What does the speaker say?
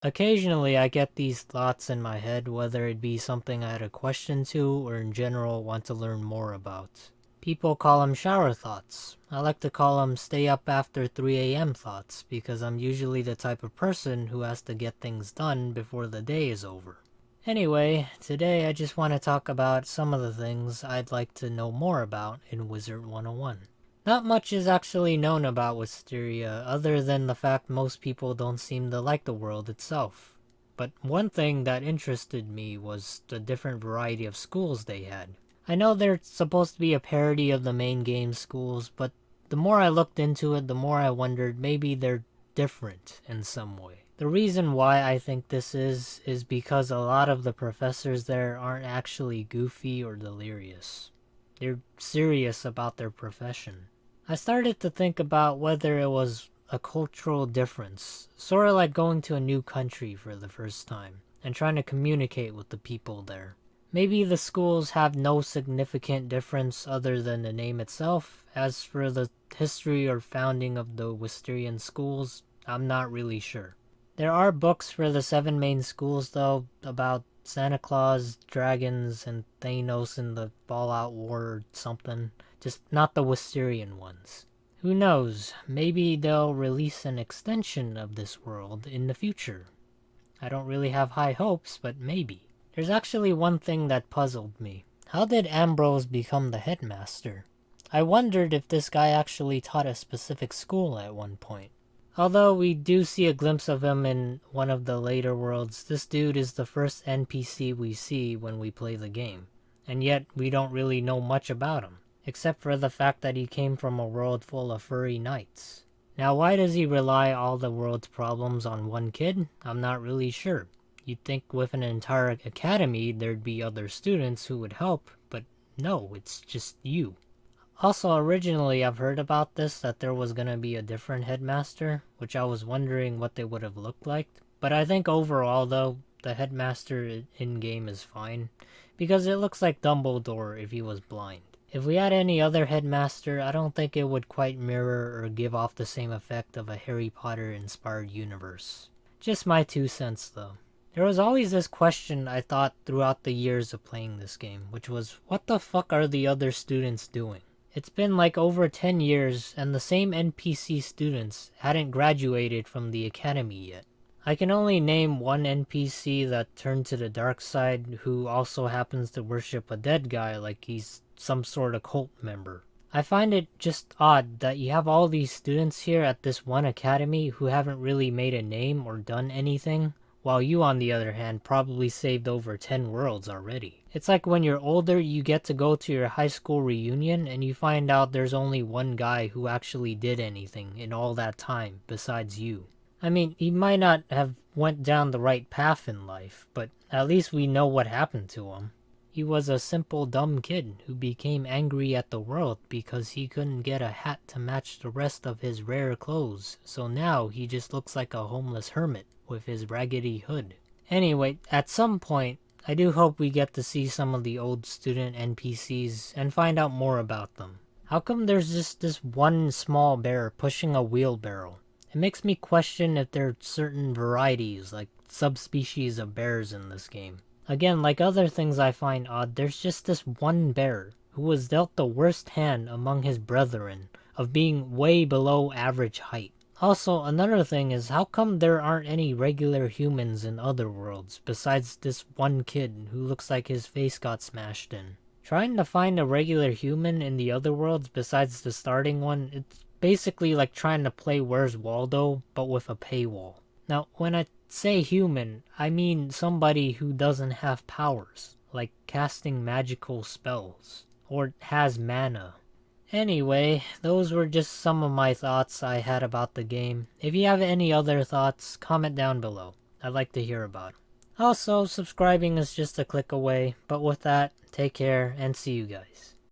Occasionally I get these thoughts in my head, whether it be something I had a question to or in general want to learn more about. People call them shower thoughts. I like to call them stay up after 3 a.m. thoughts because I'm usually the type of person who has to get things done before the day is over. Anyway, today I just want to talk about some of the things I'd like to know more about in Wizard 101. Not much is actually known about Wisteria other than the fact most people don't seem to like the world itself. But one thing that interested me was the different variety of schools they had. I know they're supposed to be a parody of the main game schools, but the more I looked into it, the more I wondered maybe they're different in some way. The reason why I think this is because a lot of the professors there aren't actually goofy or delirious. They're serious about their profession. I started to think about whether it was a cultural difference, sort of like going to a new country for the first time, and trying to communicate with the people there. Maybe the schools have no significant difference other than the name itself. As for the history or founding of the Wisterian schools, I'm not really sure. There are books for the 7 main schools though, about Santa Claus, dragons, and Thanos in the Fallout War or something. Just not the Wisterian ones. Who knows, maybe they'll release an extension of this world in the future. I don't really have high hopes, but maybe. There's actually one thing that puzzled me. How did Ambrose become the headmaster? I wondered if this guy actually taught a specific school at one point. Although we do see a glimpse of him in one of the later worlds, this dude is the first NPC we see when we play the game. And yet, we don't really know much about him, except for the fact that he came from a world full of furry knights. Now why does he rely all the world's problems on one kid? I'm not really sure. You'd think with an entire academy there'd be other students who would help, but no, it's just you. Also, originally I've heard about this, that there was gonna be a different headmaster, which I was wondering what they would have looked like. But I think overall though, the headmaster in-game is fine, because it looks like Dumbledore if he was blind. If we had any other headmaster, I don't think it would quite mirror or give off the same effect of a Harry Potter-inspired universe. Just my 2 cents though. There was always this question I thought throughout the years of playing this game, which was, what the fuck are the other students doing? It's been like over 10 years and the same NPC students hadn't graduated from the academy yet. I can only name one NPC that turned to the dark side who also happens to worship a dead guy like he's some sort of cult member. I find it just odd that you have all these students here at this one academy who haven't really made a name or done anything, while you on the other hand probably saved over 10 worlds already. It's like when you're older you get to go to your high school reunion and you find out there's only one guy who actually did anything in all that time besides you. I mean, he might not have went down the right path in life, but at least we know what happened to him. He was a simple dumb kid who became angry at the world because he couldn't get a hat to match the rest of his rare clothes, so now he just looks like a homeless hermit with his raggedy hood. Anyway, at some point, I do hope we get to see some of the old student NPCs and find out more about them. How come there's just this one small bear pushing a wheelbarrow? It makes me question if there are certain varieties, like subspecies of bears in this game. Again, like other things I find odd, there's just this one bear who was dealt the worst hand among his brethren of being way below average height. Also, another thing is, how come there aren't any regular humans in other worlds besides this one kid who looks like his face got smashed in? Trying to find a regular human in the other worlds besides the starting one, it's basically like trying to play Where's Waldo, but with a paywall. Now, when I say human, I mean somebody who doesn't have powers, like casting magical spells, or has mana. Anyway, those were just some of my thoughts I had about the game. If you have any other thoughts, comment down below. I'd like to hear about them. Also, subscribing is just a click away, but with that, take care and see you guys.